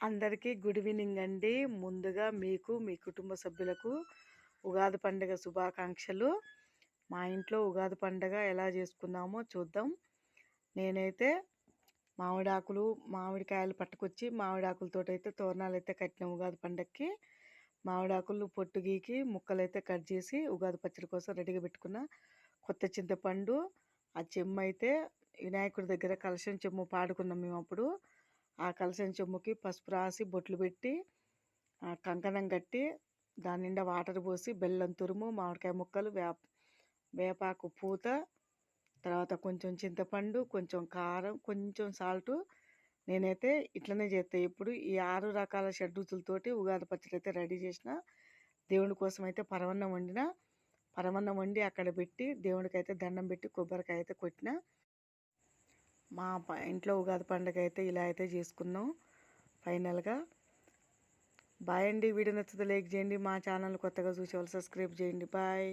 అందరికీ good evening అండి. ముందుగా మీకు, మీ కుటుంబ సభ్యులకు ఉగాది పండుగ శుభాకాంక్షలు. మా ఇంట్లో ఉగాది పండుగ ఎలా చేసుకున్నామో చూద్దాం. నేనైతే మామిడాకులు, మామిడికాయలు పట్టుకొచ్చి మామిడాకులతోటైతే తోరణాలైతే కట్టిన ఉగాది పండగకి. మామిడాకులు పొట్టు గీకి ముక్కలైతే కట్ చేసి ఉగాది పచ్చడి కోసం రెడీగా పెట్టుకున్న. కొత్త చింతపండు, ఆ చెమ్ము అయితే వినాయకుడి దగ్గర కలశం చెమ్ము పాడుకున్నాం మేము అప్పుడు. ఆ కలశం చెమ్ముకి పసుపు రాసి బొట్లు పెట్టి కంకణం కట్టి దాని నిండా వాటర్ పోసి బెల్లం తురుము, మామిడికాయ ముక్కలు, వేపాకు పూత, తర్వాత కొంచెం చింతపండు, కొంచెం కారం, కొంచెం సాల్టు. నేనైతే ఇట్లనే చేస్తాను. ఇప్పుడు ఈ 6 రకాల షడ్రుచులతోటి ఉగాది పచ్చడి అయితే రెడీ చేసిన. దేవుడి కోసం అయితే పరమన్నం వండి అక్కడ పెట్టి దేవుడికి అయితే దండం పెట్టి కొబ్బరికాయ అయితే కొట్టిన. మా ఇంట్లో ఉగాది పండుగ అయితే ఇలా అయితే చేసుకున్నాం ఫైనల్గా. బాయ్ అండి. వీడియో నచ్చితే లైక్ చేయండి. మా ఛానల్ కొత్తగా చూసే వాళ్ళు సబ్స్క్రైబ్ చేయండి. బాయ్.